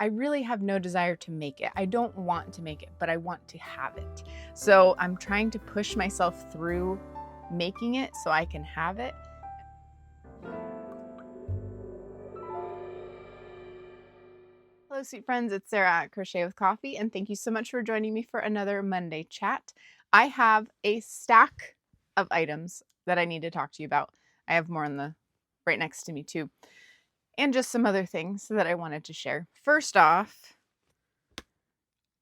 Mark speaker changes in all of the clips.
Speaker 1: I really have no desire to make it. I don't want to make it, but I want to have it. So I'm trying to push myself through making it so I can have it. Hello, sweet friends. It's Sarah at Crochet with Coffee, and thank you so much for joining me for another Monday chat. I have a stack of items that I need to talk to you about. I have more on the right next to me too, and just some other things that I wanted to share. First off,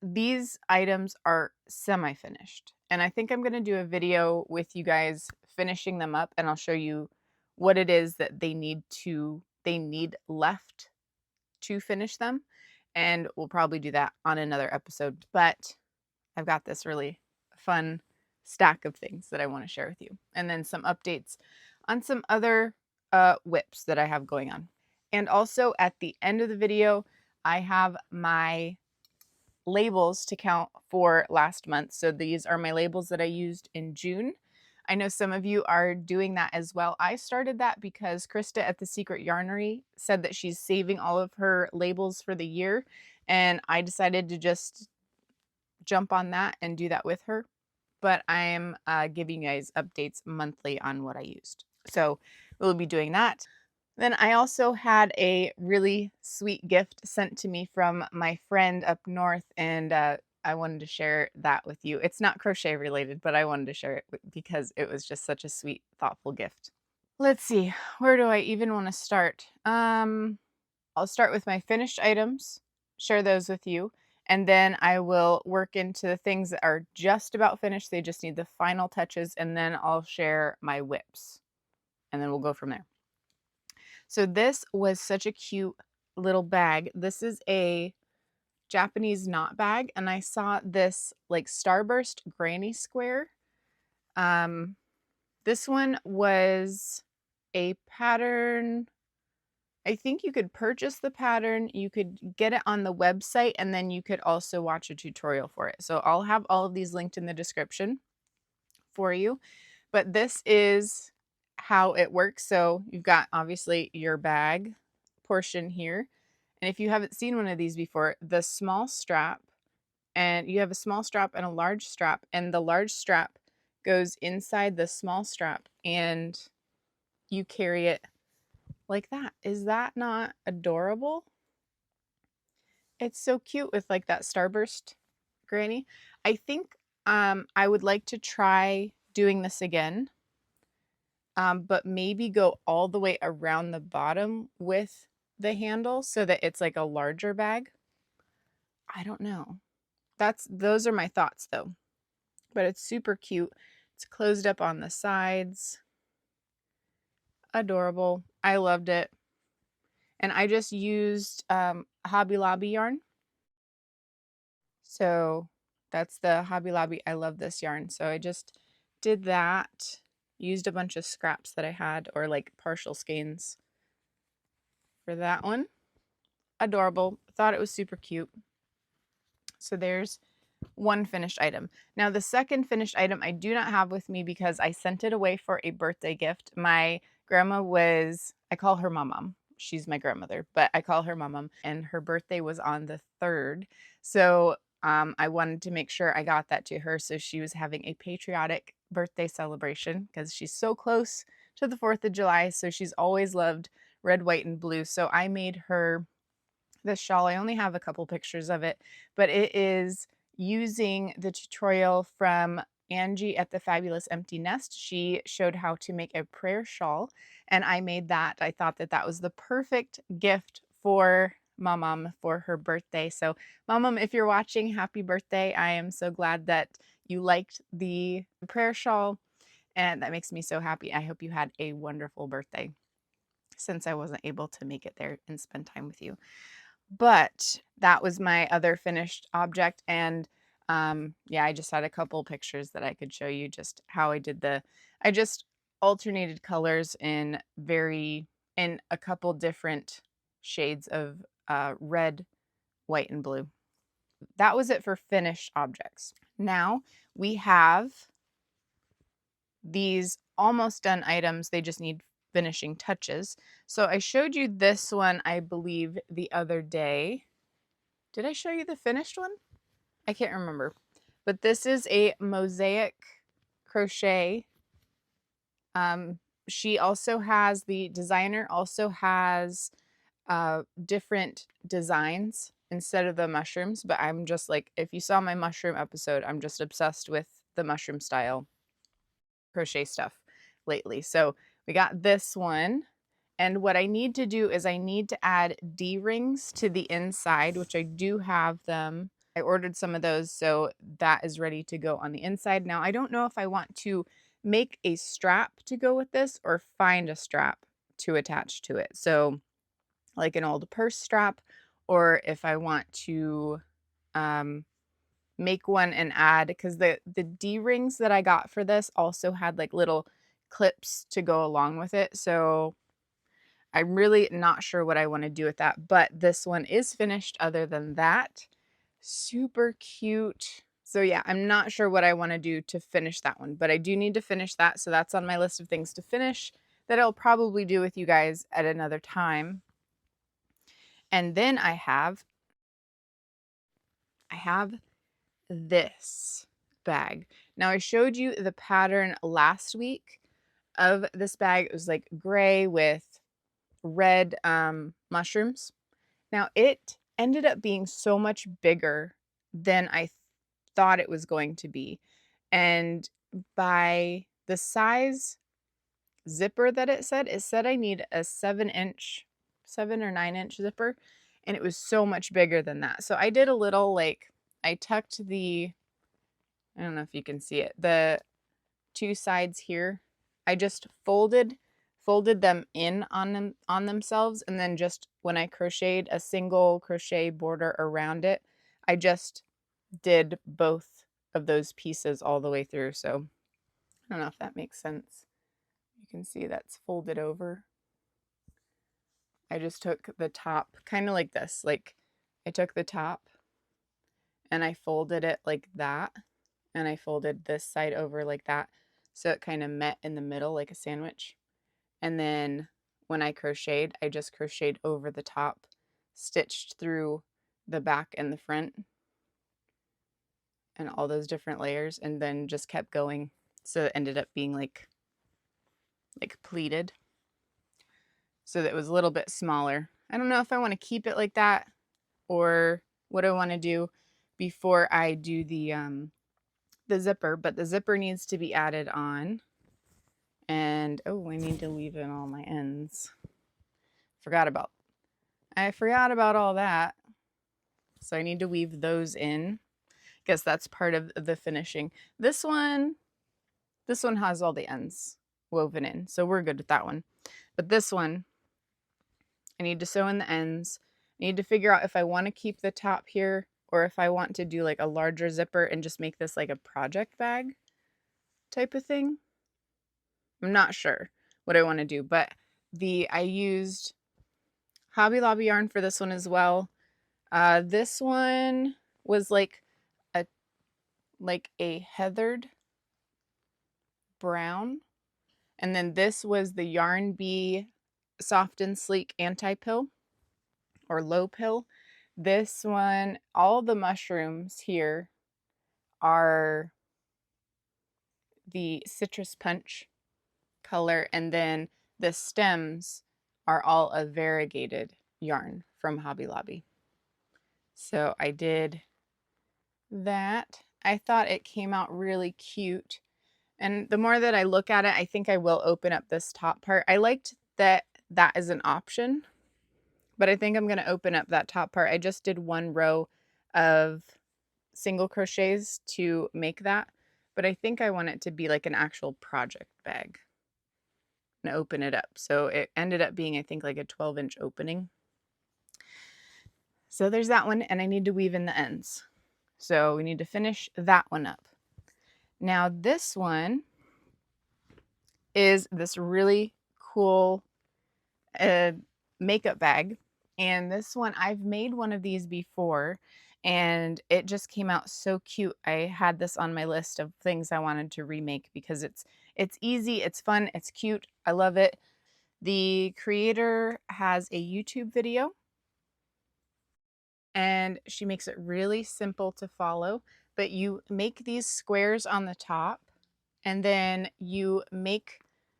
Speaker 1: these items are semi-finished, and I think I'm going to do a video with you guys finishing them up, and I'll show you what it is that they need left to finish them, and we'll probably do that on another episode. But I've got this really fun stack of things that I want to share with you, and then some updates on some other whips that I have going on. And also at the end of the video, I have my labels to count for last month. So these are my labels that I used in June. I know some of you are doing that as well. I started that because Krista at the Secret Yarnery said that she's saving all of her labels for the year, and I decided to just jump on that and do that with her. But I am giving you guys updates monthly on what I used. So we'll be doing that. Then I also had a really sweet gift sent to me from my friend up north, and I wanted to share that with you. It's not crochet related, but I wanted to share it because it was just such a sweet, thoughtful gift. Let's see, where do I even want to start? I'll start with my finished items, share those with you, and then I will work into the things that are just about finished. They just need the final touches, and then I'll share my whips, and then we'll go from there. So this was such a cute little bag. This is a Japanese knot bag, and I saw this like starburst granny square. This one was a pattern. I think you could purchase the pattern, you could get it on the website, and then you could also watch a tutorial for it. So I'll have all of these linked in the description for you. But this is how it works. So you've got obviously your bag portion here. And if you haven't seen one of these before, the small strap, and you have a small strap and a large strap, and the large strap goes inside the small strap, and you carry it like that. Is that not adorable? It's so cute with like that starburst granny. I think I would like to try doing this again, but maybe go all the way around the bottom with the handle so that it's like a larger bag. I don't know. Those are my thoughts though. But it's super cute. It's closed up on the sides. Adorable. I loved it. And I just used Hobby Lobby yarn. So that's the Hobby Lobby. I love this yarn. So I just did that. Used a bunch of scraps that I had, or like partial skeins for that one. Adorable. Thought it was super cute. So there's one finished item. Now the second finished item I do not have with me because I sent it away for a birthday gift. My grandma I call her Mom. She's my grandmother, but I call her Mom, and her birthday was on the 3rd. So I wanted to make sure I got that to her. So she was having a patriotic birthday celebration because she's so close to the 4th of July. So she's always loved red, white, and blue. So I made her this shawl. I only have a couple pictures of it, but it is using the tutorial from Angie at the Fabulous Empty Nest. She showed how to make a prayer shawl, and I made that. I thought that that was the perfect gift for Mom for her birthday. So Mom, if you're watching, happy birthday. I am so glad that you liked the prayer shawl, and that makes me so happy. I hope you had a wonderful birthday since I wasn't able to make it there and spend time with you. But that was my other finished object, and yeah, I just had a couple pictures that I could show you just how I did I just alternated colors in a couple different shades of red, white, and blue. That was it for finished objects. Now we have these almost done items. They just need finishing touches. So I showed you this one, I believe, the other day. Did I show you the finished one? I can't remember. But this is a mosaic crochet. She also has, the designer also has different designs instead of the mushrooms, but I'm just like, if you saw my mushroom episode, I'm just obsessed with the mushroom style crochet stuff lately. So we got this one. And what I need to do is I need to add D-rings to the inside, which I do have them. I ordered some of those, so that is ready to go on the inside. Now, I don't know if I want to make a strap to go with this or find a strap to attach to it. So like an old purse strap, or if I want to make one and add, because the D-rings that I got for this also had like little clips to go along with it. So I'm really not sure what I want to do with that, but this one is finished other than that. Super cute. So yeah, I'm not sure what I want to do to finish that one, but I do need to finish that. So that's on my list of things to finish that I'll probably do with you guys at another time. And then I have this bag. Now I showed you the pattern last week of this bag. It was like gray with red mushrooms. Now it ended up being so much bigger than I thought it was going to be. And by the size zipper that it said I need a 7-inch, 7 or 9 inch zipper. And it was so much bigger than that. So I did a little like, I tucked I don't know if you can see it, the two sides here. I just folded them in on themselves, and then just when I crocheted a single crochet border around it, I just did both of those pieces all the way through. So I don't know if that makes sense. You can see that's folded over. I just took the top kind of like this, like I took the top and I folded it like that, and I folded this side over like that, so it kind of met in the middle like a sandwich. And then when I crocheted, I just crocheted over the top, stitched through the back and the front and all those different layers, and then just kept going. So it ended up being like pleated. So that it was a little bit smaller. I don't know if I want to keep it like that or what I want to do before I do the zipper, but the zipper needs to be added on. And oh, I need to weave in all my ends. I forgot about all that. So I need to weave those in. Guess that's part of the finishing. This one has all the ends woven in, so we're good with that one. But this one, I need to sew in the ends. I need to figure out if I want to keep the top here or if I want to do like a larger zipper and just make this like a project bag type of thing. I'm not sure what I want to do, but I used Hobby Lobby yarn for this one as well. This one was like a heathered brown, and then this was the Yarn Bee Soft and Sleek Anti-Pill or Low Pill. This one, all the mushrooms here are the Citrus Punch color, and then the stems are all a variegated yarn from Hobby Lobby. So I did that. I thought it came out really cute. And the more that I look at it, I think I will open up this top part. I liked that that is an option, but I think I'm going to open up that top part. I just did one row of single crochets to make that, but I think I want it to be like an actual project bag and open it up. So it ended up being, I think, like a 12-inch opening. So there's that one, and I need to weave in the ends. So we need to finish that one up. Now this one is this really cool makeup bag. And this one, I've made one of these before, and it just came out so cute. I had this on my list of things I wanted to remake because it's easy, it's fun, it's cute. I love it. The creator has a YouTube video, and and she makes it really simple to follow. But you make these squares on the top, and then you make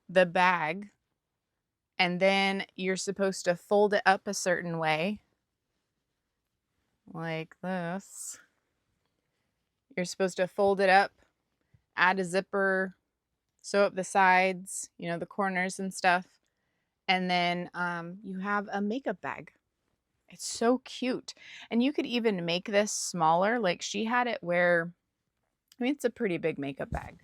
Speaker 1: the bag, and then you're supposed to fold it up a certain way, like this. You're supposed to fold it up, add a zipper, sew up the sides, the corners and stuff, and then you have a makeup bag. It's so cute. And you could even make this smaller. Like she had it where, it's a pretty big makeup bag.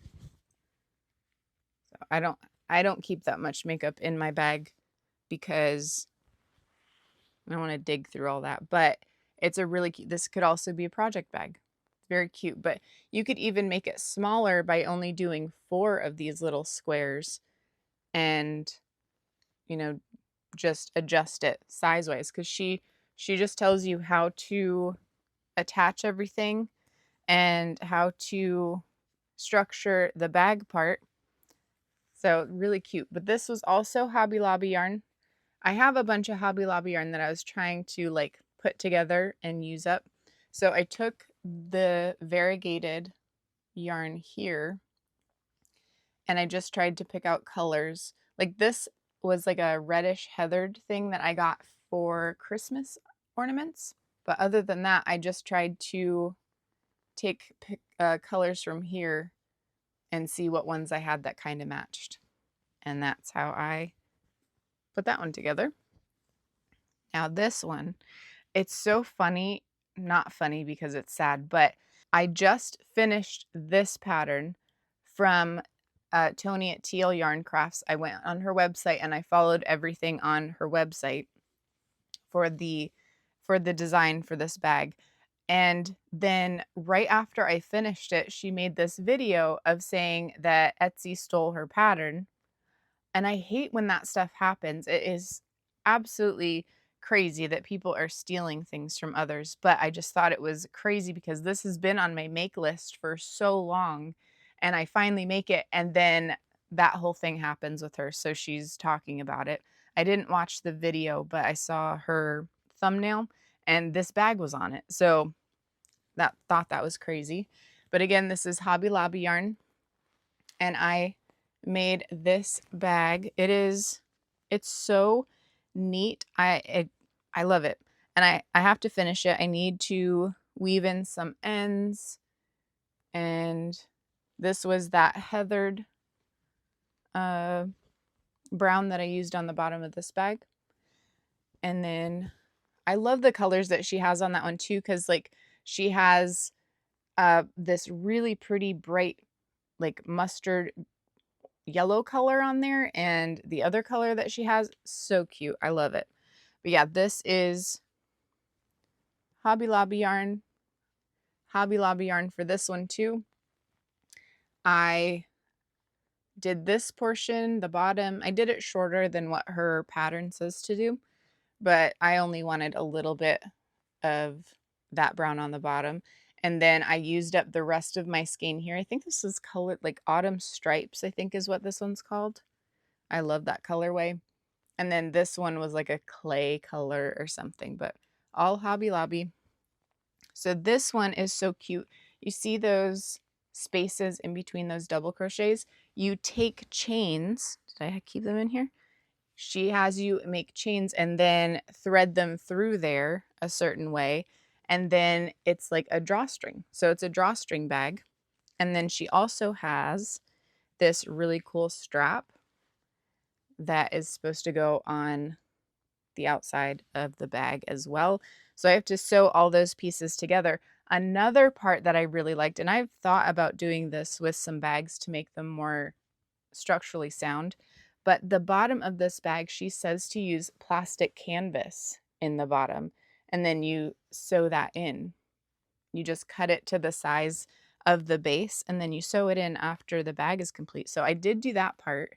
Speaker 1: So I don't keep that much makeup in my bag because I don't want to dig through all that. But it's a really cute, this could also be a project bag. Very cute. But you could even make it smaller by only doing 4 of these little squares and, just adjust it size wise, because she just tells you how to attach everything and how to structure the bag part. So really cute. But this was also Hobby Lobby yarn. I have a bunch of Hobby Lobby yarn that I was trying to like put together and use up. So I took the variegated yarn here and I just tried to pick out colors. Like this was like a reddish heathered thing that I got for Christmas ornaments. But other than that, I just tried to take colors from here and see what ones I had that kind of matched. And that's how I put that one together. Now this one, it's so funny, not funny because it's sad, but I just finished this pattern from Tony at Teal Yarn Crafts. I went on her website and I followed everything on her website for the design for this bag. And then right after I finished it, she made this video of saying that Etsy stole her pattern. And I hate when that stuff happens. It is absolutely crazy that people are stealing things from others. But I just thought it was crazy because this has been on my make list for so long. And I finally make it. And then that whole thing happens with her. So she's talking about it. I didn't watch the video, but I saw her thumbnail and this bag was on it. So thought that was crazy. But again, this is Hobby Lobby yarn. And I made this bag. It's so neat. I love it. And I have to finish it. I need to weave in some ends. And this was that heathered brown that I used on the bottom of this bag. And then I love the colors that she has on that one too, because like she has this really pretty bright like mustard yellow color on there, and the other color that she has, so cute. I love it. But yeah, this is Hobby Lobby yarn. Hobby Lobby yarn for this one too. I did this portion, the bottom. I did it shorter than what her pattern says to do, but I only wanted a little bit of that brown on the bottom. And then I used up the rest of my skein here. I think this is colored like Autumn Stripes, I think is what this one's called. I love that colorway. And then this one was like a clay color or something, but all Hobby Lobby. So this one is so cute. You see those spaces in between those double crochets? You take chains. Did I keep them in here? She has you make chains and then thread them through there a certain way. And then it's like a drawstring. So it's a drawstring bag. And then she also has this really cool strap that is supposed to go on the outside of the bag as well. So I have to sew all those pieces together. Another part that I really liked, and I've thought about doing this with some bags to make them more structurally sound, but the bottom of this bag, she says to use plastic canvas in the bottom, and then you sew that in. You just cut it to the size of the base, and then you sew it in after the bag is complete. So I did do that part,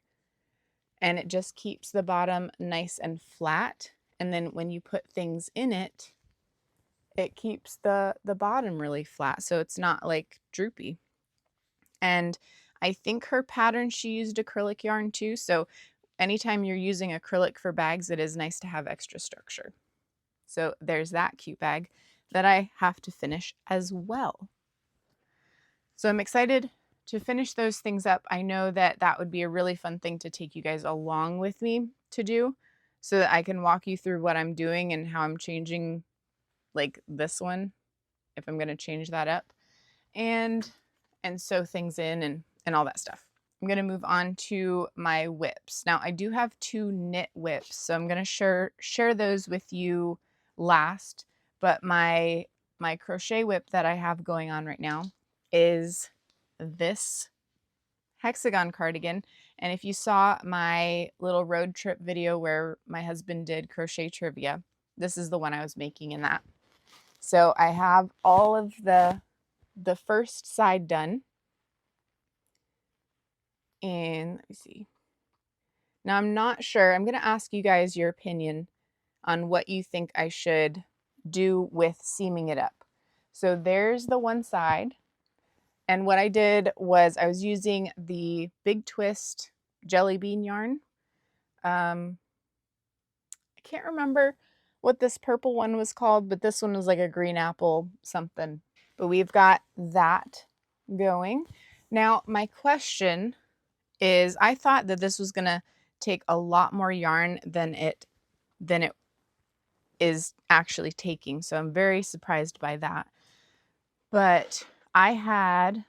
Speaker 1: and it just keeps the bottom nice and flat. And then when you put things in it, it keeps the bottom really flat, so it's not like droopy. And I think her pattern, she used acrylic yarn too. So anytime you're using acrylic for bags, it is nice to have extra structure. So there's that cute bag. that I have to finish as well. So I'm excited to finish those things up. I know that that would be a really fun thing to take you guys along with me to do, so that I can walk you through what I'm doing and how I'm changing like this one, if I'm going to change that up, and sew things in and all that stuff. I'm going to move on to my whips. Now I do have 2 knit whips, so I'm going to share those with you last, but my crochet whip that I have going on right now is this hexagon cardigan. And if you saw my little road trip video where my husband did crochet trivia, this is the one I was making in that. So I have all of the first side done. And let me see. Now I'm not sure. I'm going to ask you guys your opinion on what you think I should do with seaming it up. So there's the one side. And what I did was I was using the Big Twist jelly bean yarn. I can't remember what this purple one was called, but this one was like a green apple something. But we've got that going. Now, my question is, I thought that this was going to take a lot more yarn than it is actually taking. So I'm very surprised by that. But I had,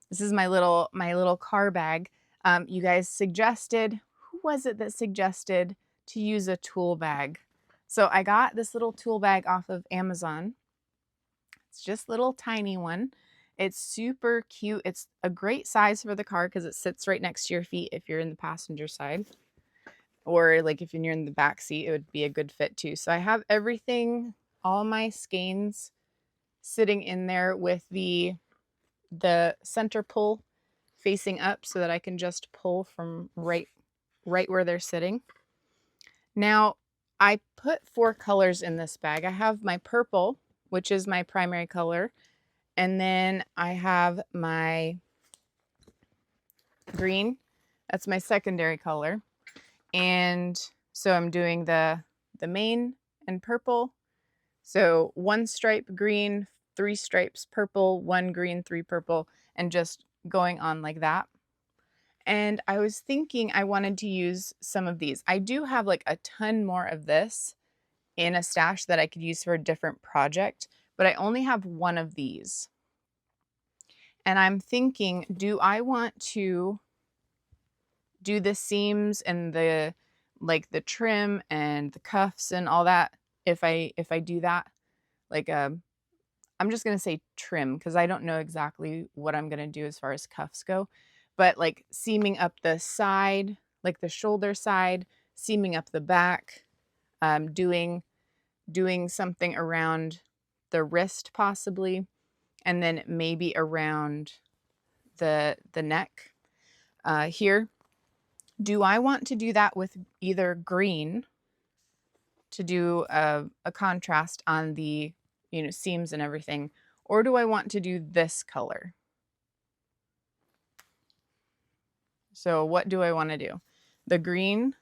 Speaker 1: this is my little car bag. You guys suggested, who was it that suggested to use a tool bag? So I got this little tool bag off of Amazon. It's just a little tiny one. It's super cute. It's a great size for the car because it sits right next to your feet if you're in the passenger side. Or like if you're in the back seat, it would be a good fit too. So I have everything, all my skeins sitting in there with the center pull facing up so that I can just pull from right where they're sitting. Now, I put 4 colors in this bag. I have my purple, which is my primary color, and then I have my green. That's my secondary color. And so I'm doing the main and purple. So 1 stripe green, 3 stripes purple, 1 green, 3 purple, and just going on like that. And I was thinking I wanted to use some of these. I do have like a ton more of this in a stash that I could use for a different project, but I only have 1 of these. And I'm thinking, do I want to do the seams and the trim and the cuffs and all that if I do that? Like I'm just going to say trim because I don't know exactly what I'm going to do as far as cuffs go. But like seaming up the side, like the shoulder side, seaming up the back, doing something around the wrist possibly, and then maybe around the neck here. Do I want to do that with either green to do a contrast on the seams and everything, or do I want to do this color? So what do I want to do? The green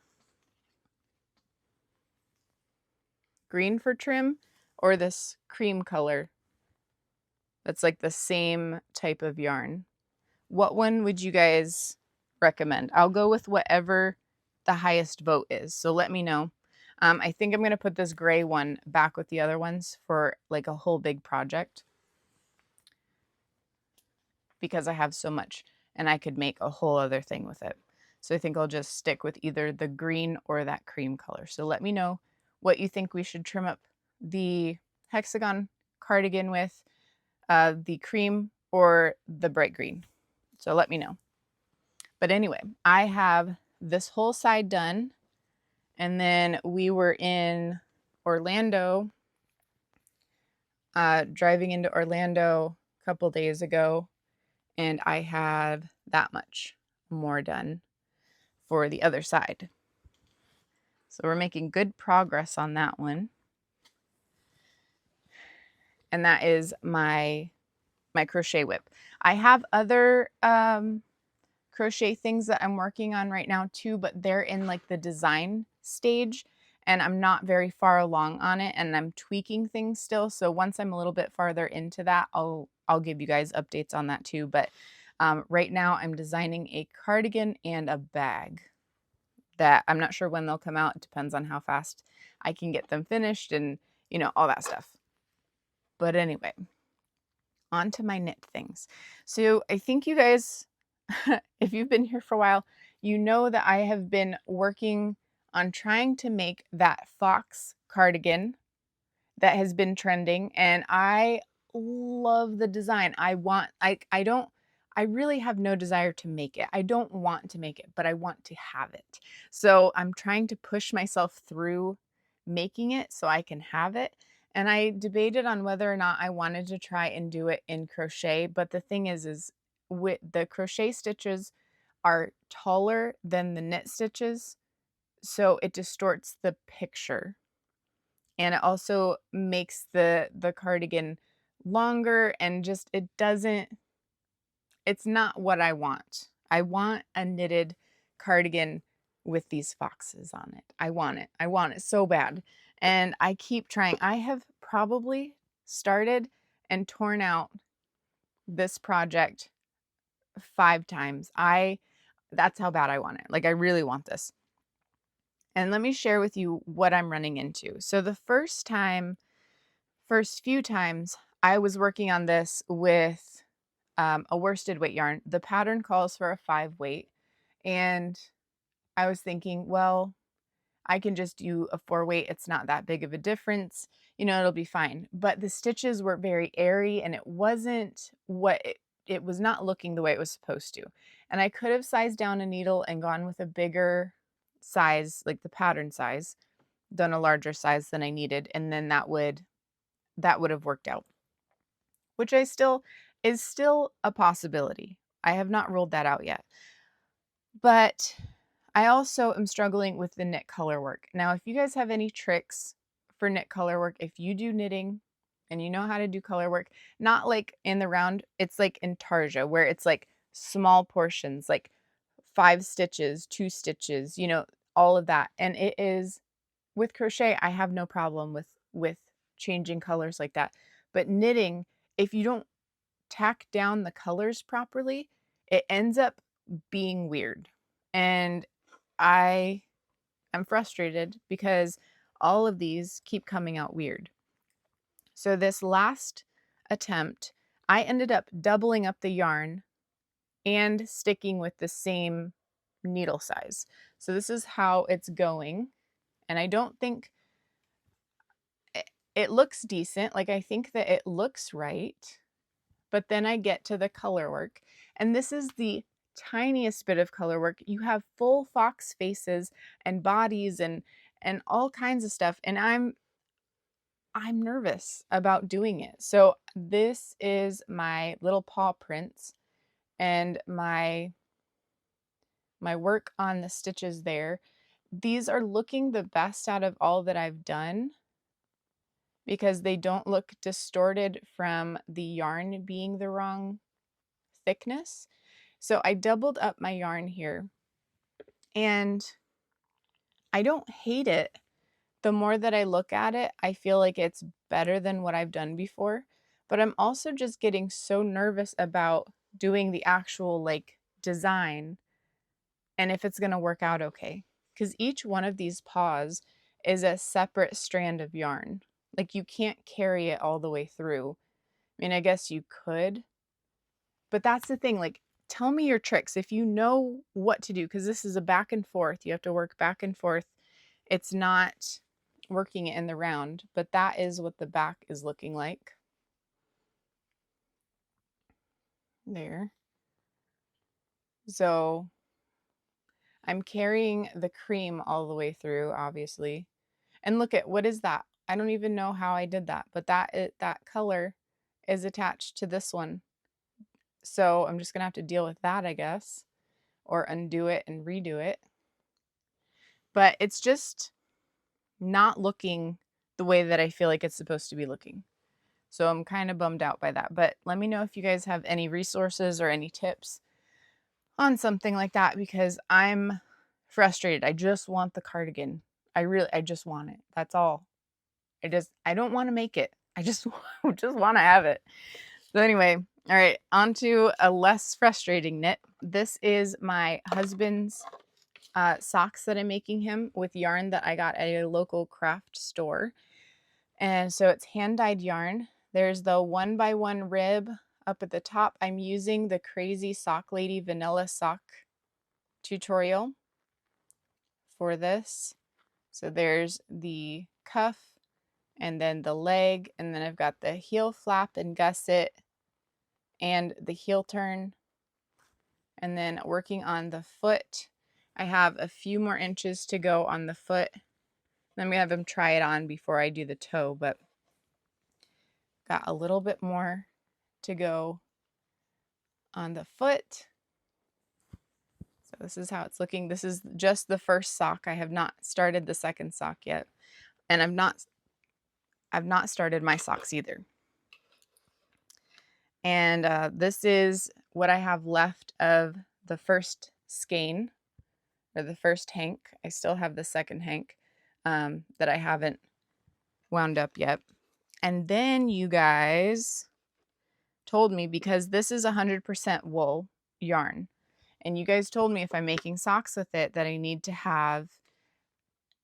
Speaker 1: for trim, or this cream color that's like the same type of yarn? What one would you guys recommend? I'll go with whatever the highest vote is. So let me know. I think I'm going to put this gray one back with the other ones for like a whole big project because I have so much and I could make a whole other thing with it. So I think I'll just stick with either the green or that cream color. So let me know what you think we should trim up the hexagon cardigan with, the cream or the bright green. So let me know. But anyway, I have this whole side done. And then we were in Orlando, driving into Orlando a couple days ago, and I had that much more done for the other side. So we're making good progress on that one. And that is my crochet whip. I have other crochet things that I'm working on right now too, but they're in like the design stage. and I'm not very far along on it, and I'm tweaking things still. So once I'm a little bit farther into that, I'll give you guys updates on that too. But right now I'm designing a cardigan and a bag that I'm not sure when they'll come out. It depends on how fast I can get them finished and, you know, all that stuff. But anyway, on to my knit things. So I think you guys, if you've been here for a while, you know that I have been working on trying to make that fox cardigan that has been trending, and I love the design. I really have no desire to make it. I don't want to make it, but I want to have it. So I'm trying to push myself through making it so I can have it. And I debated on whether or not I wanted to try and do it in crochet, but the thing is with the crochet stitches are taller than the knit stitches, so it distorts the picture. And it also makes the cardigan longer, and just it's not what I want. I want a knitted cardigan with these foxes on it. I want it. I want it so bad. And I keep trying. I have probably started and torn out this project 5 times. That's how bad I want it. Like, I really want this. And let me share with you what I'm running into. So the first few times I was working on this with a worsted weight yarn. The pattern calls for a 5 weight, and I was thinking, well, I can just do a 4 weight. It's not that big of a difference. You know, it'll be fine. But the stitches were very airy, and it wasn't it was not looking the way it was supposed to. And I could have sized down a needle and gone with a bigger size, like the pattern size, done a larger size than I needed, and then that would have worked out. Which is still a possibility. I have not ruled that out yet. But I also am struggling with the knit color work. Now, if you guys have any tricks for knit color work, if you do knitting and you know how to do color work, not like in the round, it's like in tarja, where it's like small portions, like 5 stitches, 2 stitches, you know, all of that. And it is, with crochet, I have no problem with changing colors like that. But knitting, if you don't tack down the colors properly, it ends up being weird. And I am frustrated because all of these keep coming out weird. So this last attempt, I ended up doubling up the yarn and sticking with the same needle size. So this is how it's going. And I don't think it looks decent. Like, I think that it looks right. But then I get to the color work, and this is the tiniest bit of color work. You have full fox faces and bodies and all kinds of stuff, and I'm nervous about doing it. So this is my little paw prints and my work on the stitches there. These are looking the best out of all that I've done because they don't look distorted from the yarn being the wrong thickness. So I doubled up my yarn here, and I don't hate it. The more that I look at it, I feel like it's better than what I've done before, but I'm also just getting so nervous about doing the actual like design and if it's going to work out okay. Because each one of these paws is a separate strand of yarn. Like, you can't carry it all the way through. I mean, I guess you could, but that's the thing. Like, tell me your tricks if you know what to do, because this is a back and forth. You have to work back and forth. It's not working it in the round, but that is what the back is looking like. There. So I'm carrying the cream all the way through, obviously. And look at, what is that? I don't even know how I did that, but that color is attached to this one. So I'm just gonna have to deal with that, I guess, or undo it and redo it. But it's just not looking the way that I feel like it's supposed to be looking. So I'm kind of bummed out by that. But let me know if you guys have any resources or any tips on something like that, because I'm frustrated. I just want the cardigan. I just want it. That's all. I don't want to make it. I just just want to have it. So anyway, all right, on to a less frustrating knit. This is my husband's socks that I'm making him with yarn that I got at a local craft store. And so it's hand-dyed yarn. There's the 1x1 rib up at the top. I'm using the Crazy Sock Lady vanilla sock tutorial for this. So there's the cuff and then the leg, and then I've got the heel flap and gusset and the heel turn. And then working on the foot, I have a few more inches to go on the foot. Then we have him try it on before I do the toe, but got a little bit more to go on the foot. So this is how it's looking. This is just the first sock. I have not started the second sock yet. And I've not started my socks either. And this is what I have left of the first skein, or the first hank. I still have the second hank that I haven't wound up yet. And then you guys told me, because this is 100% wool yarn, and you guys told me if I'm making socks with it that I need to have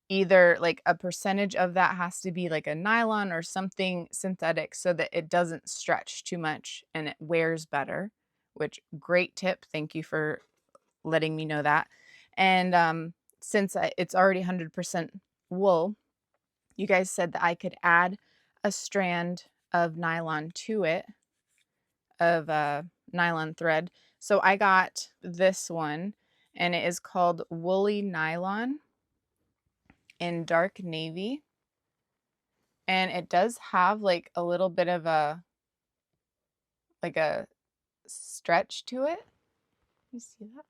Speaker 1: either like a percentage of that has to be like a nylon or something synthetic so that it doesn't stretch too much and it wears better, which great tip. Thank you for letting me know that. And since it's already 100% wool, you guys said that I could add a strand of nylon to it, of nylon thread. So I got this one, and it is called Woolly Nylon in dark navy. And it does have like a little bit of a stretch to it. You see that?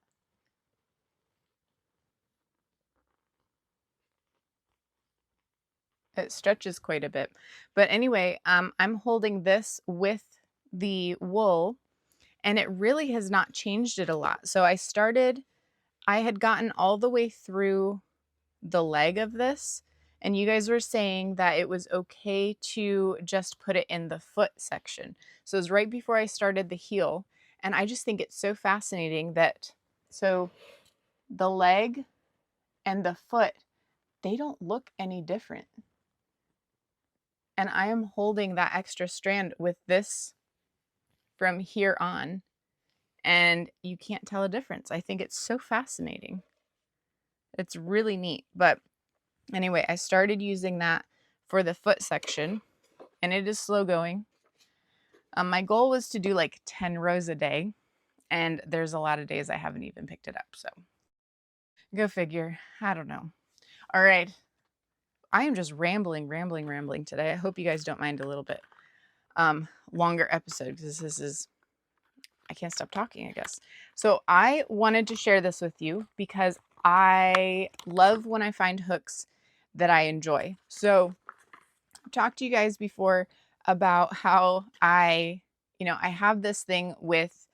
Speaker 1: It stretches quite a bit. But anyway, I'm holding this with the wool, and it really has not changed it a lot. So I had gotten all the way through the leg of this, and you guys were saying that it was okay to just put it in the foot section. So it was right before I started the heel, and I just think it's so fascinating that, so the leg and the foot, they don't look any different. And I am holding that extra strand with this from here on, and you can't tell a difference. I think it's so fascinating. It's really neat. But anyway, I started using that for the foot section, and it is slow going. My goal was to do like 10 rows a day, and there's a lot of days I haven't even picked it up. So go figure. I don't know. All right. I am just rambling today. I hope you guys don't mind a little bit longer episode, because this is, I can't stop talking, I guess. So I wanted to share this with you because I love when I find hooks that I enjoy. So I've talked to you guys before about how I have this thing with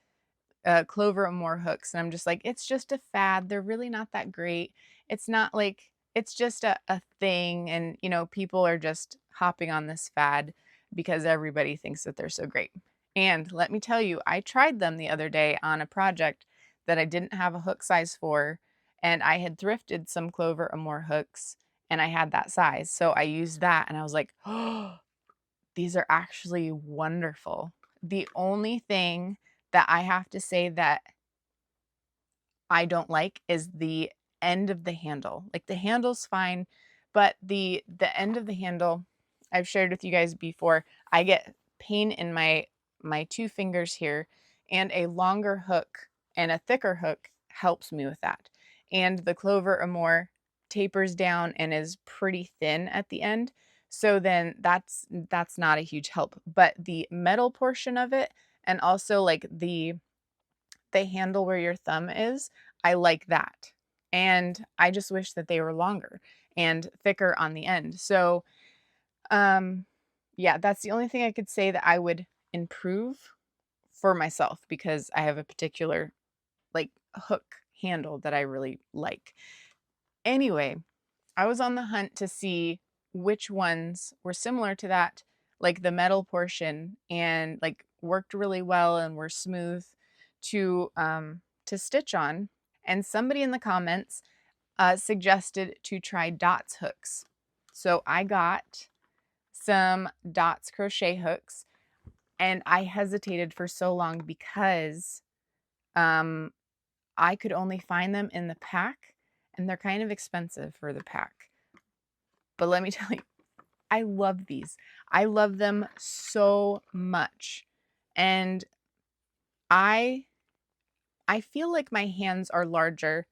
Speaker 1: Clover and More hooks, and I'm just like, it's just a fad. They're really not that great. It's not like, it's just a thing, and people are just hopping on this fad because everybody thinks that they're so great. And let me tell you, I tried them the other day on a project that I didn't have a hook size for, and I had thrifted some Clover and More hooks, and I had that size. So I used that, and I was like, oh, these are actually wonderful. The only thing that I have to say that I don't like is the end of the handle. Like, the handle's fine, but the end of the handle, I've shared with you guys before, I get pain in my two fingers here, and a longer hook and a thicker hook helps me with that. And the Clover Amore tapers down and is pretty thin at the end. So then that's not a huge help. But the metal portion of it, and also like the handle where your thumb is, I like that. And I just wish that they were longer and thicker on the end. So yeah, that's the only thing I could say that I would improve for myself, because I have a particular like hook handle that I really like. Anyway, I was on the hunt to see which ones were similar to that, like the metal portion, and like worked really well and were smooth to stitch on. And somebody in the comments suggested to try dots hooks. So I got some dots crochet hooks, and I hesitated for so long because I could only find them in the pack, and they're kind of expensive for the pack. But let me tell you, I love these. I love them so much. And I I feel like my hands are larger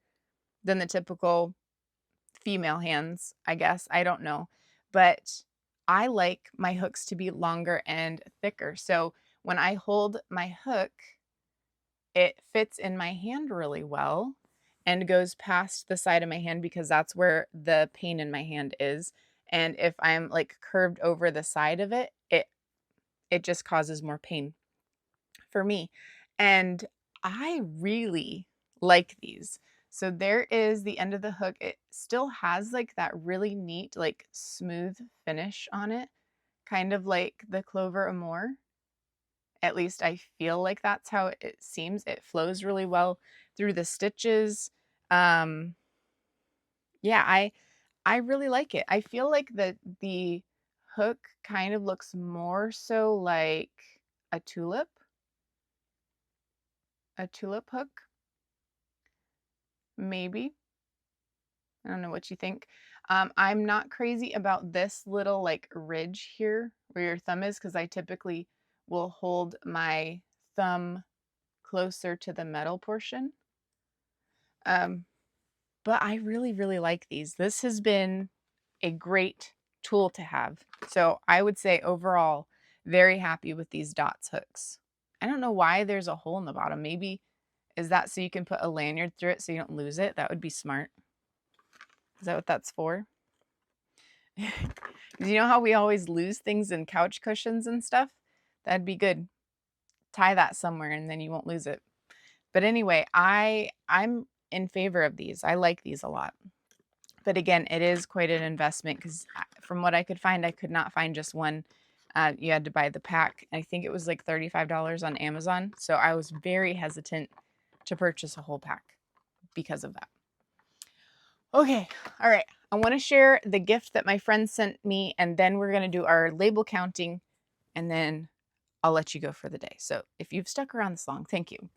Speaker 1: than the typical female hands, I guess. I don't know. But I like my hooks to be longer and thicker. So when I hold my hook, it fits in my hand really well and goes past the side of my hand because that's where the pain in my hand is. And if I'm like curved over the side of it, it just causes more pain for me. And I really like these. So there is the end of the hook. It still has like that really neat, like smooth finish on it, kind of like the Clover Amour. At least I feel like that's how it seems. It flows really well through the stitches. Um, yeah, I really like it. I feel like the hook kind of looks more so like a tulip hook, maybe. I don't know what you think. I'm not crazy about this little like ridge here where your thumb is because I typically will hold my thumb closer to the metal portion. Um, but I really, really like these. This has been a great tool to have. So I would say overall, very happy with these dots hooks. I don't know why there's a hole in the bottom. Maybe is that so you can put a lanyard through it so you don't lose it? That would be smart. Is that what that's for? You know how we always lose things in couch cushions and stuff? That'd be good. Tie that somewhere and then you won't lose it. But anyway, I'm in favor of these. I like these a lot. But again, it is quite an investment because from what I could find, I could not find just one. You had to buy the pack. I think it was like $35 on Amazon. So I was very hesitant to purchase a whole pack because of that. Okay, all right. I want to share the gift that my friend sent me, and then we're going to do our label counting, and then I'll let you go for the day. So if you've stuck around this long, thank you.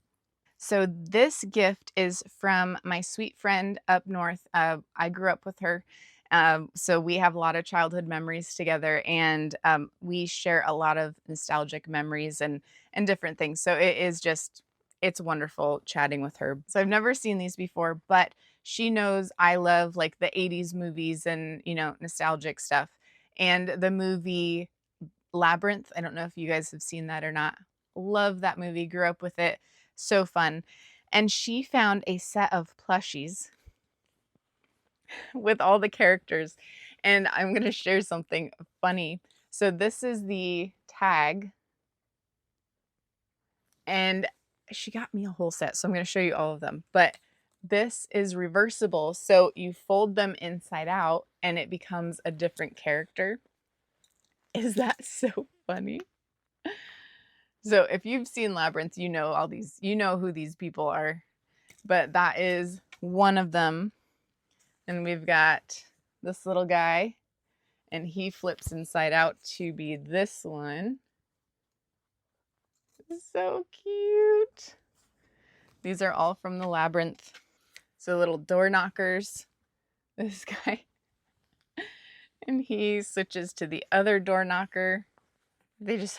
Speaker 1: So this gift is from my sweet friend up north. I grew up with her. So we have a lot of childhood memories together, and we share a lot of nostalgic memories and different things. So it's wonderful chatting with her. So I've never seen these before, but she knows I love like the 80s movies and, nostalgic stuff. And the movie Labyrinth, I don't know if you guys have seen that or not. Love that movie, grew up with it. So fun. And she found a set of plushies with all the characters. And I'm going to share something funny. So this is the tag. And she got me a whole set. So I'm going to show you all of them. But this is reversible. So you fold them inside out and it becomes a different character. Is that so funny? So if you've seen Labyrinth, you know you know who these people are. But that is one of them. And we've got this little guy, and he flips inside out to be this one. So cute. These are all from the Labyrinth. So little door knockers. This guy. And he switches to the other door knocker. They just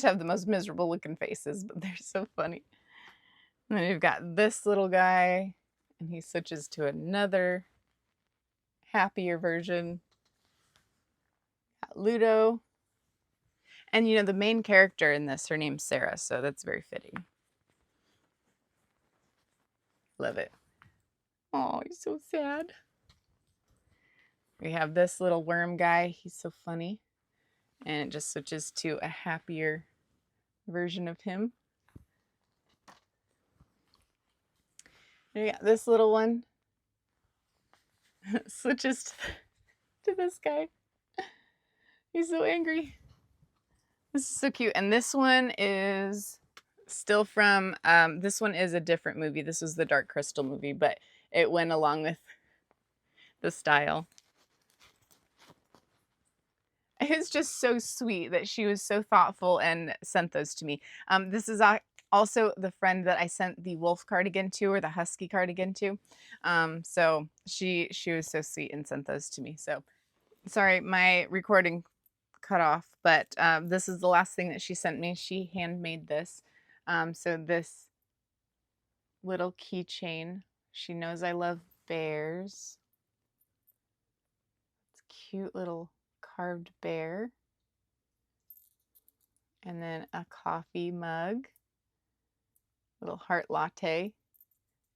Speaker 1: have the most miserable looking faces, but they're so funny. And then we've got this little guy, and he switches to another happier version. Got Ludo. And the main character in this, her name's Sarah, so that's very fitting. Love it. Oh, he's so sad. We have this little worm guy. He's so funny. And it just switches to a happier version of him. And we got this little one. switches to this guy. He's so angry. This is so cute. And this one is still from, this one is a different movie. This is the Dark Crystal movie, but it went along with the style. It was just so sweet that she was so thoughtful and sent those to me. This is also the friend that I sent the wolf cardigan to, or the husky cardigan to. So she was so sweet and sent those to me. So sorry, my recording cut off, but this is the last thing that she sent me. She handmade this. So this little keychain. She knows I love bears. It's a cute little carved bear. And then a coffee mug, little heart latte,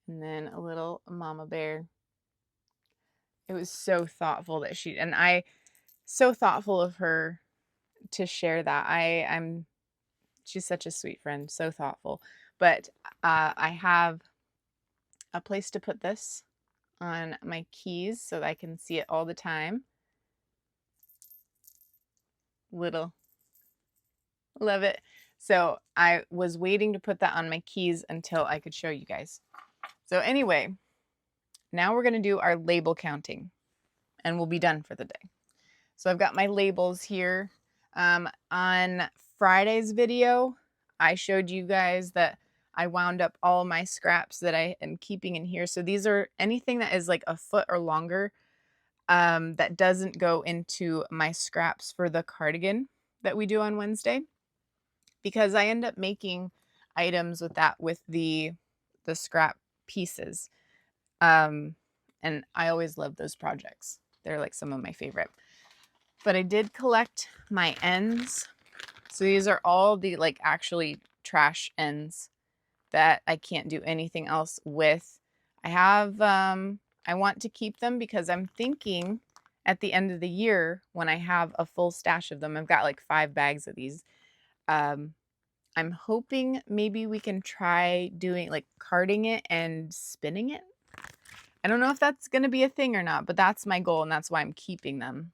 Speaker 1: and then a little mama bear. It was so thoughtful that so thoughtful of her to share that. She's such a sweet friend, so thoughtful. But I have a place to put this on my keys so that I can see it all the time. Little, love it. So I was waiting to put that on my keys until I could show you guys. So anyway, now we're going to do our label counting and we'll be done for the day. So I've got my labels here. On Friday's video, I showed you guys that I wound up all my scraps that I am keeping in here. So these are anything that is like a foot or longer that doesn't go into my scraps for the cardigan that we do on Wednesday, because I end up making items with that, with the scrap pieces. And I always love those projects. They're like some of my favorite. But I did collect my ends. So these are all the like actually trash ends that I can't do anything else with. I have, I want to keep them because I'm thinking at the end of the year when I have a full stash of them, I've got like 5 bags of these. I'm hoping maybe we can try doing like carding it and spinning it. I don't know if that's going to be a thing or not, but that's my goal and that's why I'm keeping them.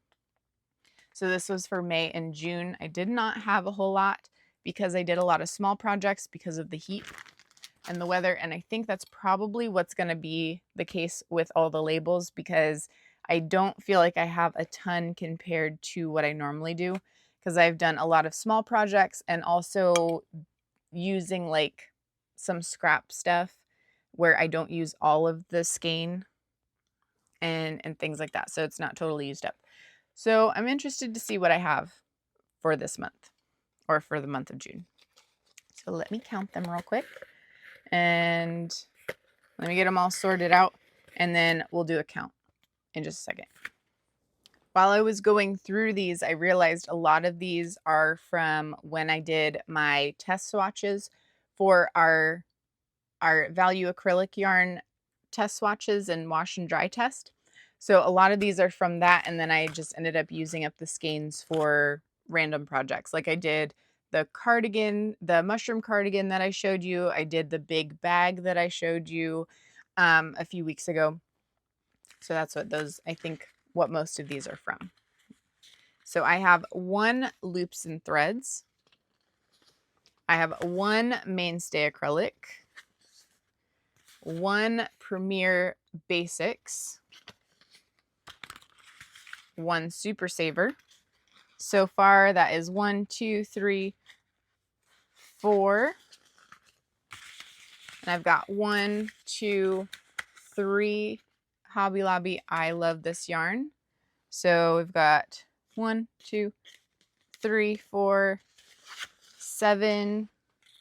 Speaker 1: So this was for May and June. I did not have a whole lot because I did a lot of small projects because of the heat and the weather. And I think that's probably what's going to be the case with all the labels, because I don't feel like I have a ton compared to what I normally do, because I've done a lot of small projects and also using like some scrap stuff where I don't use all of the skein and things like that. So it's not totally used up. So I'm interested to see what I have for this month, or for the month of June. So let me count them real quick and let me get them all sorted out, and then we'll do a count in just a second. While I was going through these, I realized a lot of these are from when I did my test swatches for our value acrylic yarn test swatches and wash and dry test. So a lot of these are from that, and then I just ended up using up the skeins for random projects. Like I did the cardigan, the mushroom cardigan that I showed you. I did the big bag that I showed you a few weeks ago. So that's what those, I think, what most of these are from. So I have 1 loops and threads. I have 1 mainstay acrylic, 1 Premier Basics, 1 Super Saver. So far, that is 1, 2, 3, 4. And I've got 1, 2, 3 Hobby Lobby I Love This Yarn. So we've got 1, 2, 3, 4, 7.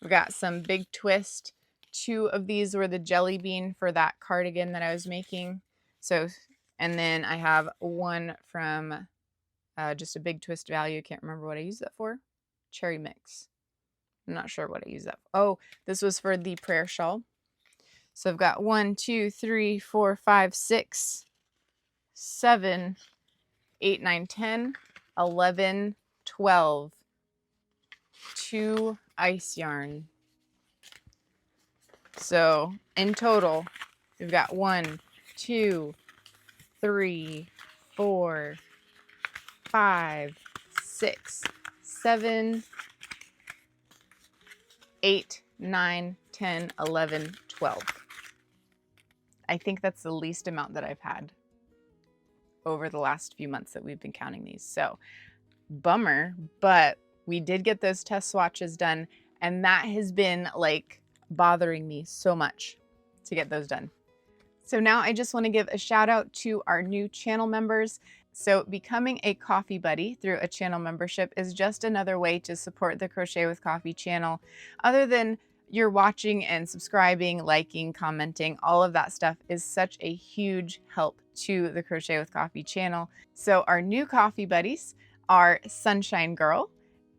Speaker 1: We've got some Big Twist. 2 of these were the jelly bean for that cardigan that I was making. So, and then I have 1 from just a Big Twist value. I can't remember what I used that for. Cherry mix. I'm not sure what I used that for. Oh, this was for the prayer shawl. So I've got 1, 2, 3, 4, 5, 6, 7, 8, 9, 10, 11, 12. 2 ice yarn. So in total, we've got 1, 2, 3, 4, 5, 6, 7, 8, 9, 10, 11, 12. I think that's the least amount that I've had over the last few months that we've been counting these. So bummer, but we did get those test swatches done, and that has been like bothering me so much to get those done. So now I just want to give a shout out to our new channel members. So becoming a coffee buddy through a channel membership is just another way to support the Crochet with Coffee channel. Other than you're watching and subscribing, liking, commenting, all of that stuff is such a huge help to the Crochet with Coffee channel. So our new coffee buddies are Sunshine Girl,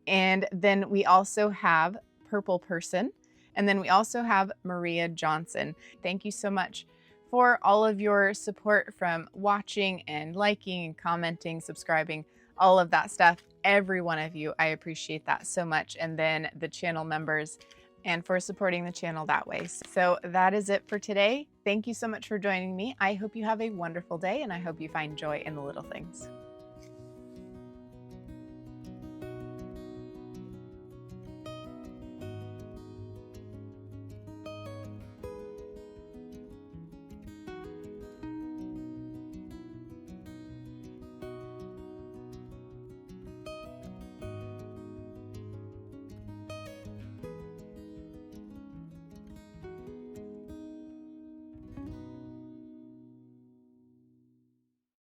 Speaker 1: and then we also have Purple Person, and then we also have Maria Johnson. Thank you so much for all of your support from watching and liking and commenting, subscribing, all of that stuff. Every one of you, I appreciate that so much. And then the channel members, and for supporting the channel that way. So that is it for today. Thank you so much for joining me. I hope you have a wonderful day, and I hope you find joy in the little things.